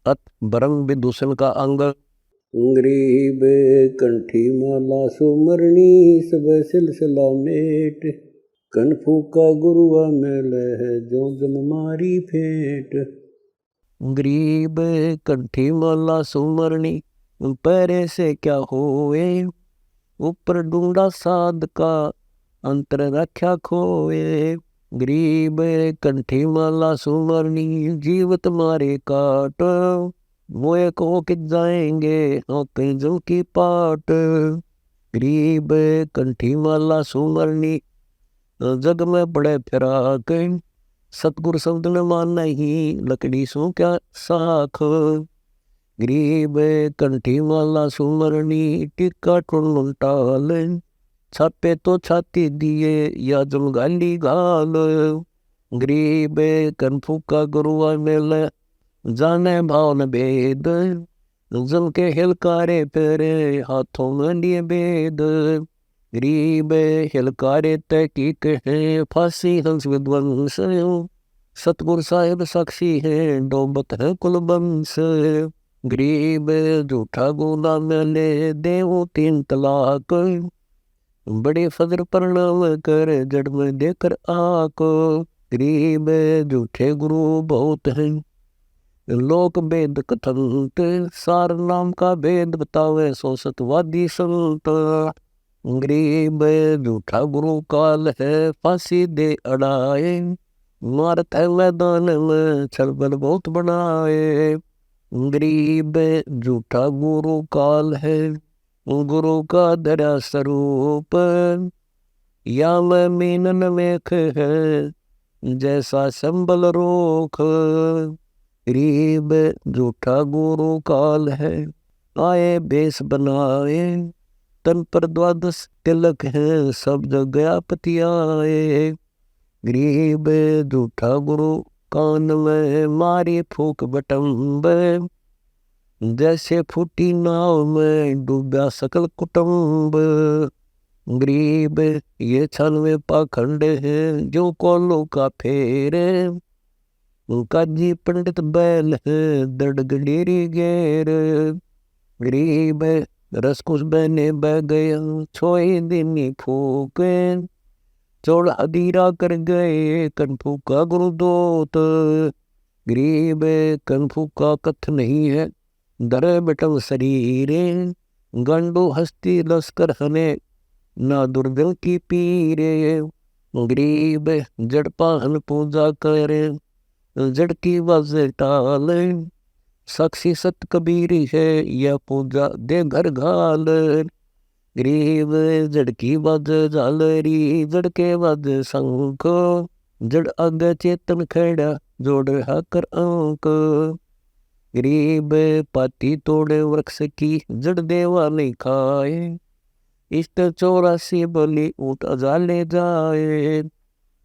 अत बरंग विदूषण का अंग। गरीब कंठी माला सुमरणी सब सिलसिला मेट। कन फूका गुरुआ मेल है जो जन मारी फेंट। गरीब कंठी माला सुमरणी पैरे से क्या होए। ऊपर ढूंढा साध का अंतर रख्या खोए। गरीब कंठी माला सुमरणी जीवत मारे काट। मोए को कि जाएंगे होते जो की पाट। गरीब कंठी माला सुमरणी जग में बड़े फिराक। सतगुरु शब्द न मान ही लकड़ी सो क्या साख। गरीब कंठी माला सुमरणी टिक्का टुन टाल। छापे तो छाती दिए या जमगाली घाल। गरीब कनफू का गुरुआ मेल जाने भाव न भेद। जम के हिलकारे पेरे हाथों में लिए बेद। गरीब हिलकारे तहकीक है फांसी हंस विध्वंस। सतगुरु साहिब साक्षी है डोबत है कुलबंस। गरीब झूठा गुना मेले देव 3 तलाक। बड़े फजर प्रणाम कर जड़ में देकर आक। गरीब झूठे गुरु बहुत हैं लोक वेद कथंत। सार नाम का भेद बतावे सो सतवादी संत। गरीब झूठा गुरु काल है फांसी दे अड़ाए। मारत है मैदान में छलबल बहुत बनाए। गरीब झूठा गुरु काल है गुरु का धरा स्वरूप। या मैं मीनन मेख है जैसा संबल रोख। गरीब झूठा गुरु काल है आए बेस बनाए। तन पर 12 तिलक है सब जगह पतियाए। गरीब झूठा गुरु कान में मारी फूक बटम्ब। जैसे फूटी नाव में डूबा सकल कुटुंब। गरीब ये 96 पाखंड है जो कोलो का फेरे। काजी पंडित बैल है दड़ गडेरी गेर। गरीब रसकुश बहने बह गया छोई दिनी फूक। चोड़ अधीरा कर गए कनफू का गुरुदोत। गरीब कनफू का कथ नहीं है दर बटम शरीरे। गंडो हस्ती लश्कर हने ना दुर्दिल की पीरे। गरीब जड़ पाहन पूजा करे जड़ की बाजे टाल। साक्षी सत कबीरी है यह पूजा दे घर घाल। गरीब जड़ की बाज झालरी जड़ के बाज शंख। जड़ आगे चेतन खेड़ा जोड़ हाकर अंक। गरीब पाती तोड़े वृक्ष की जड़ देवा नहीं खाए। इष्ट 84 बलि ऊँट अजा ले जाए।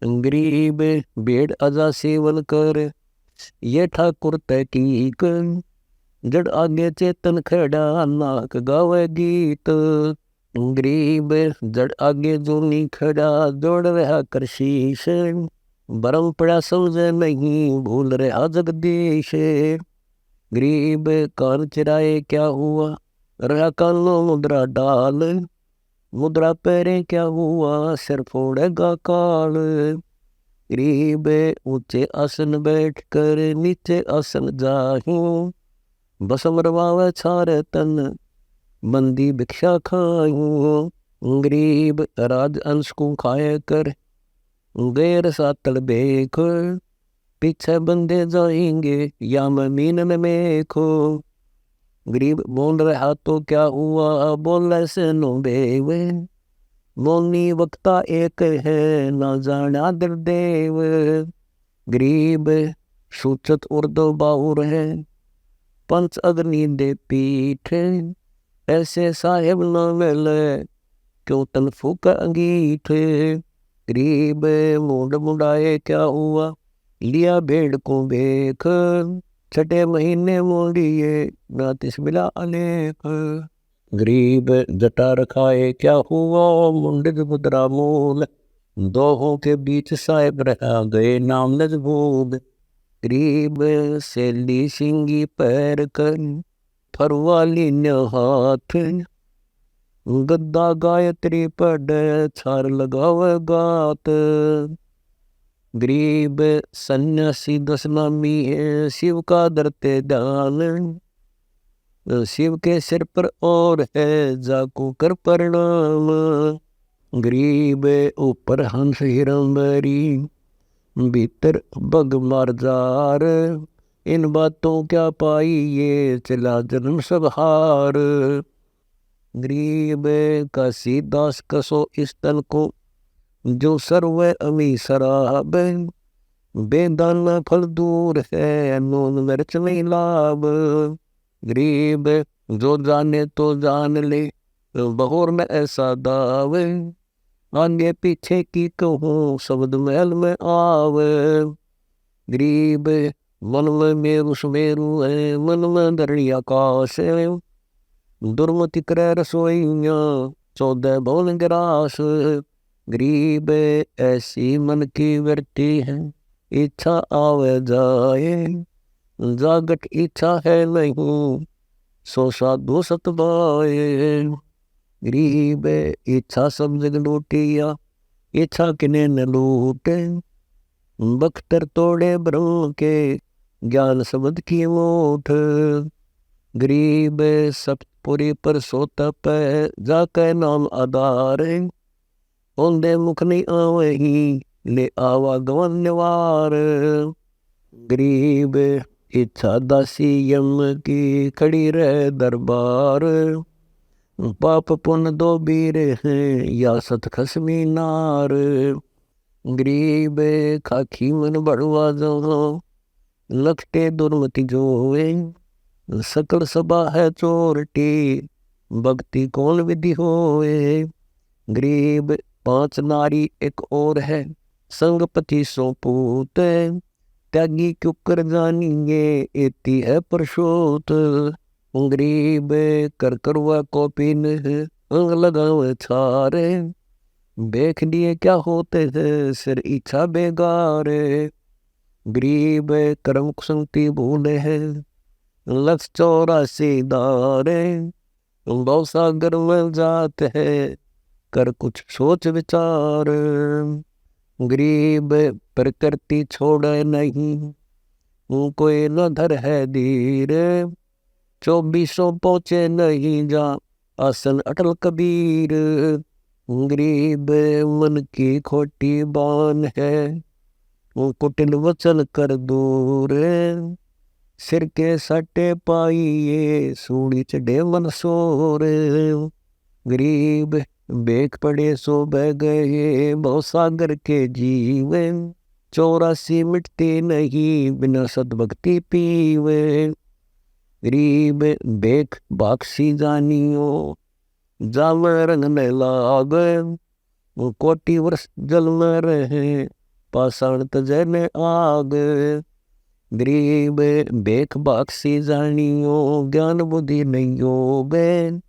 गरीब भेड़ अजा सेवन कर ये ठाकुर तहकीक। जड़ आगे चेतन खड़ा नाक गावे गीत। गरीब जड़ आगे जो नहीं खड़ा जोड़ रहा कर शीश। बरम पड़ा समझे नहीं भूल रहा जगदीश। गरीब कान चिराए क्या हुआ रहा कानो मुद्रा डाल। मुद्रा पैरे क्या हुआ सिर फोड़ेगा काल। गरीब ऊंचे आसन बैठ कर नीचे आसन जाहूं। बसम रवावे छारे तन बंदी भिक्षा खाऊं। गरीब राज अंश को खाए कर गैर सातल बेख। पीछे बंदे जाएंगे या मैं मीनन में खो। गरीब बोल रहा तो क्या हुआ बोले से नो बेवे। मोनी वक्ता एक है ना जाना दुर्देव। गरीब सूचत उर्दो बाहुर है पंच अग्नि दे पीठ। ऐसे साहेब न मिले क्यों तन फूक अंगीठ। गरीब मुंड मुंडाए क्या हुआ लिया भेड़ को बेख। छठे महीने मोड़िए नातिस मिला अनेक। गरीब जटा रखाए क्या हुआ मुंडित मुद्रा मूल। दोहों के बीच साहेब रहा गए नाम नजबूद। गरीब सैली सिंगी पैर कर फरवाली न हाथ गद्दा गायत्री पढ़ छार लगावे गात गरीब सन्यासी दस नामी है शिव का धरते ध्यान शिव के सिर पर और है जाको कर प्रणाम गरीब ऊपर हंस हिरंबरी भीतर बग मार जार इन बातों क्या पाई ये चला जन्म सब हार गरीब काशीदास कसो इस तन को जो सर्व अमी शराब बेदाना फल दूर है नून मिर्च नहीं लाभ गरीब जो जाने तो जान ले बहोर में ऐसा दावे आगे पीछे की कहूँ शब्द महल में आवे गरीब मन में मेरु सुमेरु है मन में धरणी आकाश है दुर्मति करे रसोइया 14 भवन गिरास गरीब ऐसी मन की वृत्ति है इच्छा आवे जाए जागट इच्छा है नहीं सो साधु सतबाए गरीब इच्छा सब जग लूटिया इच्छा किने न लूटे बख्तर तोड़े ब्रह्म के ज्ञान शब्द की मोठ गरीब सतपुरी पर सोता पे जाके नाम आधार ओंदे मुख नहीं आवे ही ले आवा गवन निवार गरीब इच्छा दासी यम की खड़ी रह दरबार पाप पुण्य दो बीर हैं या सत खसमी नार गरीब खाखी मन बड़वा जो लखटे दुर्मति जोवे सकल सभा है चोरटी भक्ति कौन विधि होए गरीब 5 नारी एक और है संगपति सो पूत त्यागी क्यों कर जानिए एती है परशोत गरीब कर करवा कॉपिन अंग लगावे छारे देख लिए क्या होते हैं सिर इच्छा बेगारे गरीब कर्म संगति भूले है लक्ष्य 84 दारे बहु सागर में जाते है कर कुछ सोच विचार गरीब प्रकृति छोड़े नहीं कोई न धर है धीर 24 पहुँचे नहीं जा आसन अटल कबीर गरीब मन की खोटी बान है कुटिल वचन कर दूर सिर के सटे पाइए सूड़ी चढ़े मन सोर गरीब बेख पड़े सो बह गए बहु सागर के जीवे 84 मिटते नहीं बिना सद्भक्ति पीवे गरीब बेख बाक्सी जानियो जामन रंग न लाग कोटि वर्ष जल में रहे पाषाण तजय ने आग गरीब बेख बाक्सी जानियो ज्ञान बुद्धि नहीं बैन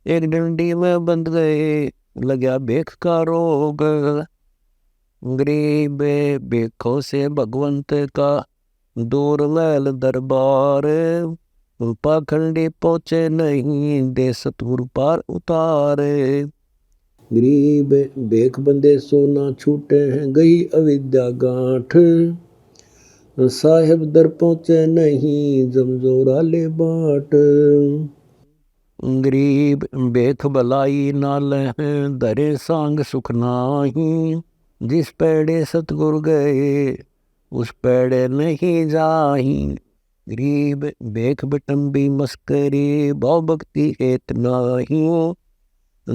एक डंडी में बंध गए लगा बेख का रोग गरीब बेखों से भगवंत का दूर महल दरबार पाखंडी पहुँचे नहीं दे सतगुरु पार उतारे गरीब बेख बंदे सोना छूटे हैं गई अविद्या गांठ साहेब दर पहुँचे नहीं जमजोरा ले बाट गरीब बेख भलाई नाल दरे सांग सुख नाही जिस पेड़े सतगुरु गए उस पेड़े नहीं जाही गरीब बेख बटम्बी मस्करी भाव भक्ति हेत नाही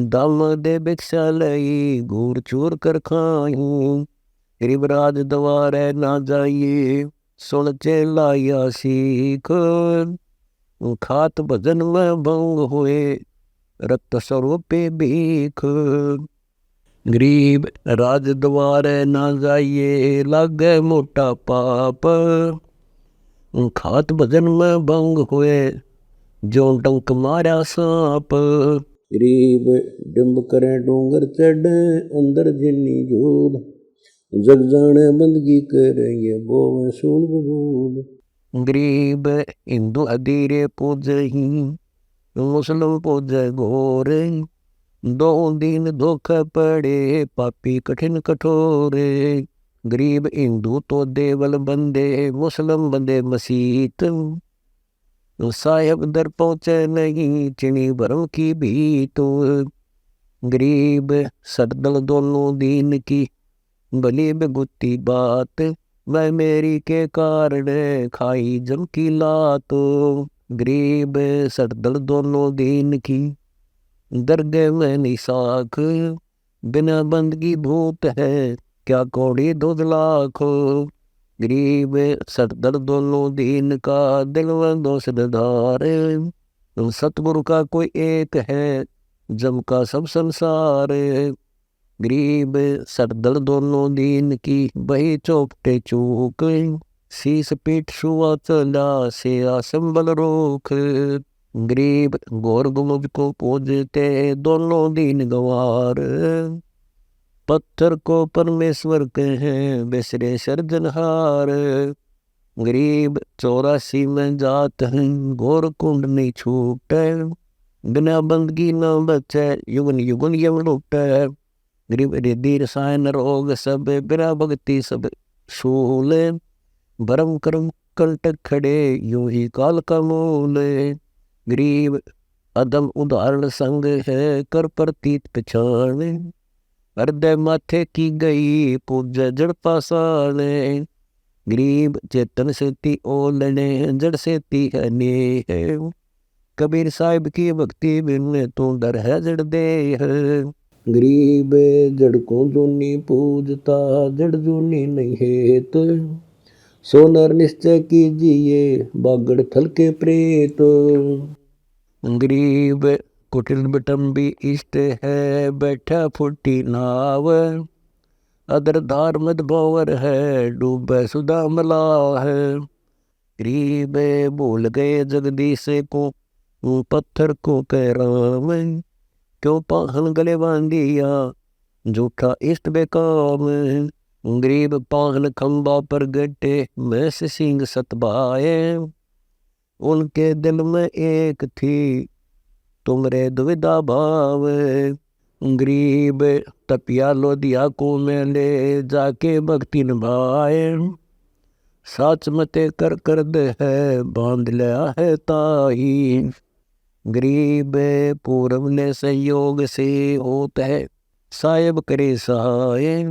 दम दे भिक्षा लई घूर चूर कर खाही गरीब राज द्वारे ना जाइए सुन चेलाया सीख खात भजन में भंग हुए रक्त स्वरूपे भीख गरीब राज द्वारे ना जाइए लागे मोटा पाप खात भजन में भंग हुए जो डंक मारा सांप गरीब डिम्ब करे डूंगर चढ़ अंदर जिन्नी जोर जग जाने बंदगी करेंगे बोवे सुन बबूल। गरीब हिंदू अधीरे पूजही मुस्लिम पूजे घोर, दो दिन धोखे पड़े पापी कठिन कठोरे। गरीब हिंदू तो देवल बंदे मुस्लिम बंदे मसीत, साहेब दर पहुँचे नहीं चिनी भरम की भी तो। गरीब सरदल दोनों दीन की भली बेगुती बात, वह मेरी के कारण खाई जम की लात। गरीब सरदल दोनों दीन की दरगे में निसाख, बिना बंदगी भूत है क्या कौड़ी 2 लाख। गरीब सरदर दोनों दीन का दिल में दोषधार, सतगुरु का कोई एक है जम का सब संसार। गरीब सरदर दोनों दीन की बही चौपटे चूक, शीस पीठ सुआ चला से असंबल रोक। गरीब गौर गुमुज को पूजते दोनों दीन गंवार, पत्थर को परमेश्वर कहें बेसरे सर्जनहार। गरीब 84 में जात हैं घोर कुंड नहीं छूटे, बिना बंदगी न बचे युगन युगन यम लूटे। गरीब रिद्धि रसायन रोग सब बिना भक्ति सब शूल, भरम कर्म कंटक खड़े यूं ही काल का मूल। गरीब अदम उदाहरण संग है कर प्रतीत पछाण, हृदय माथे की गई पूजा जड़ पासाने। गरीब चेतन सेती ओलने जड़ सेती है नेह, कबीर साहिब की भक्ति बिन तू डर है जड़ दे। गरीब जड़ को जूनी पूजता जड़ जूनी नहीं हेत, सोनर निश्चय कीजिए बागड़ थल के प्रेत। गरीब कुटिल बिटम्बी इष्ट है बैठा फुटी नाव, अदर धार मद भंवर है डूबे सुधा मला है। गरीब भूल गए जगदीश को पत्थर को कह राम, क्यों पाहन गले बांधिया झूठा इष्ट बेकाम। गरीब पाहन खंबा पर गटे मैं से सिंह सतबाए, उनके दिल में एक थी तुमरे दुविधा भाव। गरीब तपिया लोदिया को मेले जाके भक्ति निभाए, साच मते कर दे है बांध लिया है ताही। गरीब पूरब ने संयोग से होता है साहेब करे सहाय,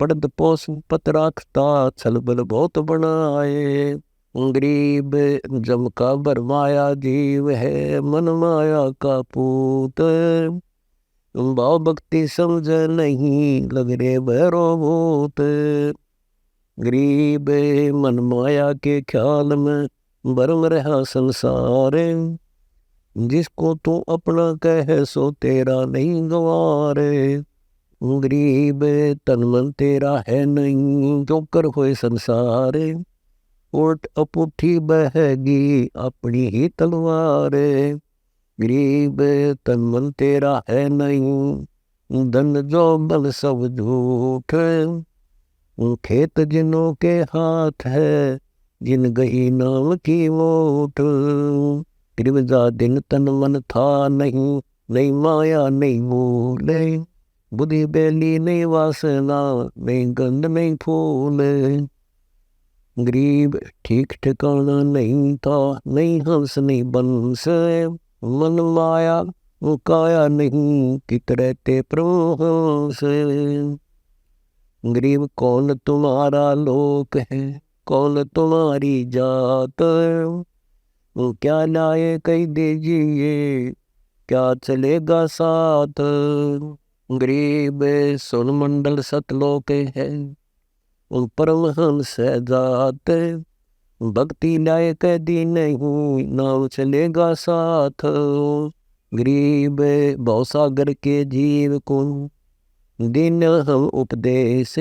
पड़द पोस पत राखता छल बल बहुत बनाए। गरीब जम का बरमाया जीव है मन माया का पूत, भाव भक्ति समझ नहीं लग रे भैरो भूत। गरीब मन माया के ख्याल में भरम रहा संसार, जिसको तू अपना कह सो तेरा नहीं गवारे। गरीब तन मन तेरा है नहीं जो कर होए संसार, उल्ट अपुठी बहेगी अपनी ही तलवार। गरीब तन मन तेरा है नहीं धन जो बल सब झूठ, खेत जिनों के हाथ है जिन गई नाम की मोठ। गरीब जा दिन तन मन था नहीं नहीं माया नहीं मूल, बुद्धि बेली नहीं वासना नहीं गंध नहीं फूल। गरीब ठीक ठिकाना नहीं था नहीं हंस नहीं बंस, मन माया काया नहीं कितरे ते प्रहंस। गरीब कौन तुम्हारा लोक है कौन तुम्हारी जात, क्या लाए कही दीजिए क्या चलेगा साथ। गरीब सुन मंडल सतलोक है परमहंस जात, भक्ति लाए कदी नहीं नाव चलेगा साथ। गरीब भवसागर के जीव को दिन हम उपदेश,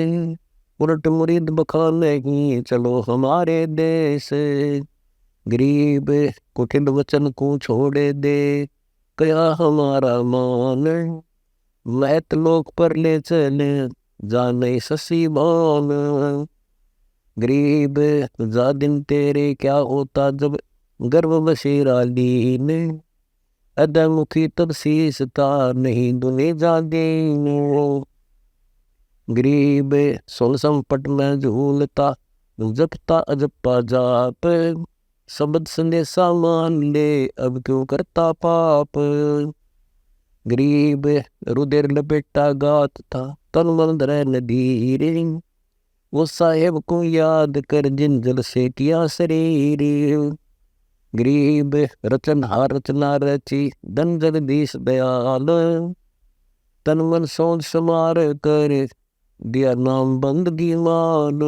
उलट मुरीद बखा नहीं चलो हमारे देश। गरीब कुटिल वचन को छोड़े दे क्या हमारा मान, मैत लोक पर ले चले जाने ससी बान। गरीब जा दिन तेरे क्या होता जब गर्व बसेरा लीन। अदमुखी तब शीसता नहीं दुने जा दीन। गरीब सोल संपट में झूलता जपता अजपा जाप। शब्द संदेशा मान ले अब क्यों करता पाप। गरीब रुधिर लपेटा गात था तन मन धरे नदीर। वो साहेब को याद कर जिन जल से किया शरीर। गरीब रचनहार रचना रची धन जगदीश दयाल। तन मन सोच समार कर दिया नाम बंदगी माल।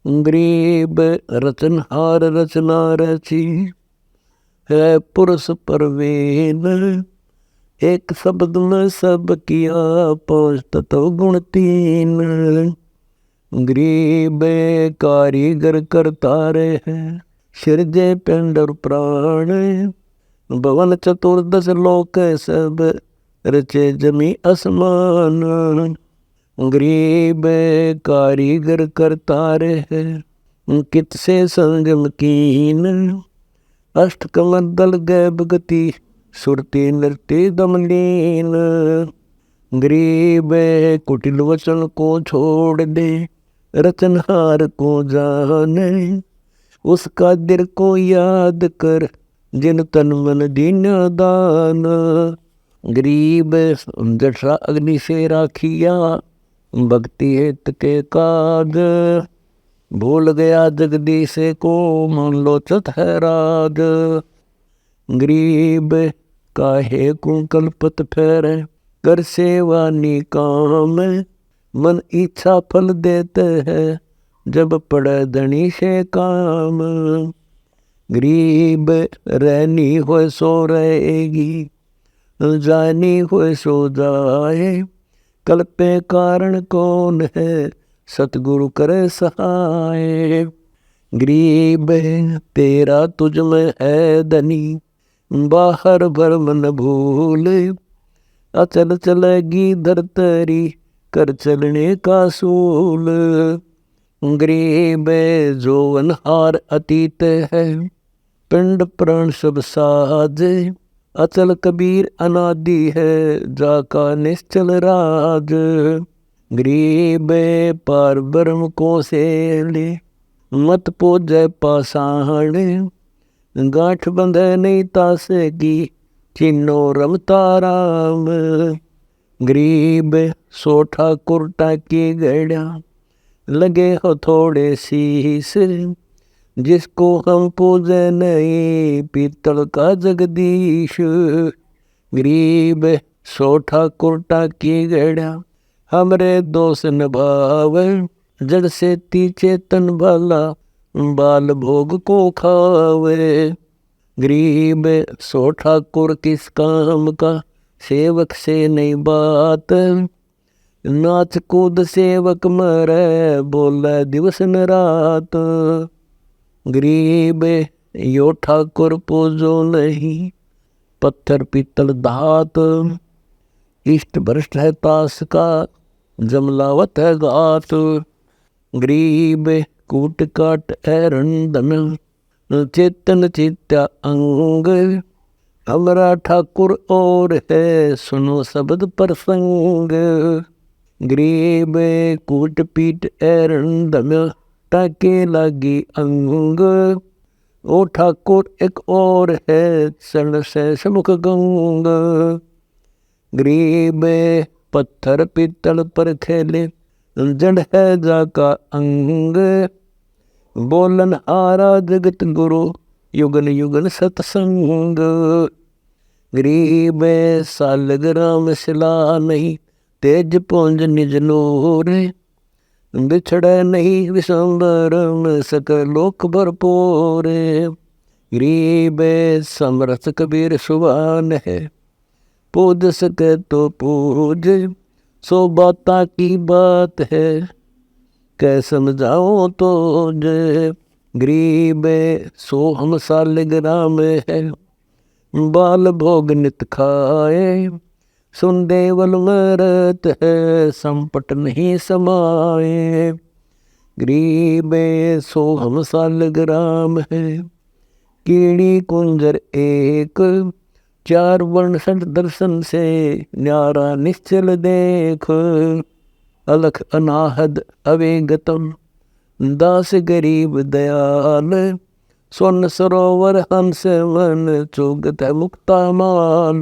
गरीब रचनहार रचना रची है पुरुष परवीन। एक शब्द में सब किया पांच तत्व गुण तीन। गरीब कारीगर करता रहे सिरजे पिंड और प्राण। भवन चतुर्दश लोक सब रचे जमी आसमान। गरीब कारीगर करता रहे कित से संगम कीन। अष्ट कमर दल गए भगति सुरती नृत्य दमलीन। गरीब कुटिल वचन को छोड़ दे रचनहार को जाने। उसका दिल को याद कर जिन तन मन दीना दान। गरीब जठरा अग्नि से राखिया भक्ति हित के काज। भूल गया जगदीश को मान लो चत है राज। गरीब काहे को कल्पत फेरे कर सेवा निकाम। मन इच्छा फल देते हैं जब पड़े धनी से काम। गरीब रहनी हो सो रहेगी जानी हो सो जाए। कल्पे कारण कौन है सतगुरु करे सहाय। गरीब तेरा तुझ में है धनी बाहर भरम न भूल। अचल चलेगी धरतरी कर चलने का सूल। गरीब जोवनहार अतीत है पिंड प्राण सब साज। अचल कबीर अनादि है जाका निश्चल राज। गरीब पार ब्रह्म को से ले मत पूजय पाषाण। गांठ बंधे नहीं तासे की चिन्नो रमता राम। गरीब सो ठाकुर टाकी गड़ा लगे हो थोड़े शीश। जिसको हम पूजे नहीं पीतल का जगदीश। गरीब सो ठाकुर टाकी गड़ा हमरे दोष नभावे। जड़ से ती चेतन भला बाल भोग को खावे। गरीब सो ठाकुर किस काम का सेवक से नहीं बात। नाच कूद सेवक मरे बोले दिवस न रात। गरीब यो ठाकुर पूजो नहीं पत्थर पीतल धात। इष्ट भ्रष्ट है ताश का जमलावत है गात। गरीब कूट काट ऐरण धन चेतन चित्या अंग। हमारा ठाकुर और है सुनो शब्द प्रसंग। गरीब कूट पीट ऐरण धन टाके लागी अंग। ओ ठाकुर एक और है चरण से समुख गंग। गरीब पत्थर पीतल पर खेले जड़ है जाका अंग। बोलन हारा जगत गुरु युगन युगन सतसंग। गरीब सालग्राम शिला नहीं तेज पुंज निज नूर। बिछड़े नहीं विशंबर में सकल लोक भरपूर। गरीब समरथ कबीर सुभान है पूज सके तो पूज। सो बाता की बात है कै समझाओ तो जे। गरीब सो हम सालग्राम है बाल भोग नित खाए। सुन देवल मरत है संपट नहीं समाए। गरीब सो हम साल ग्राम है कीड़ी कुंजर एक। चार वर्ण सठ दर्शन से न्यारा निश्चल देख। अलख अनाहद अवेगतम दास गरीब दयाल। स्वर्ण सरोवर हंस मन चुगत मुक्ता माल।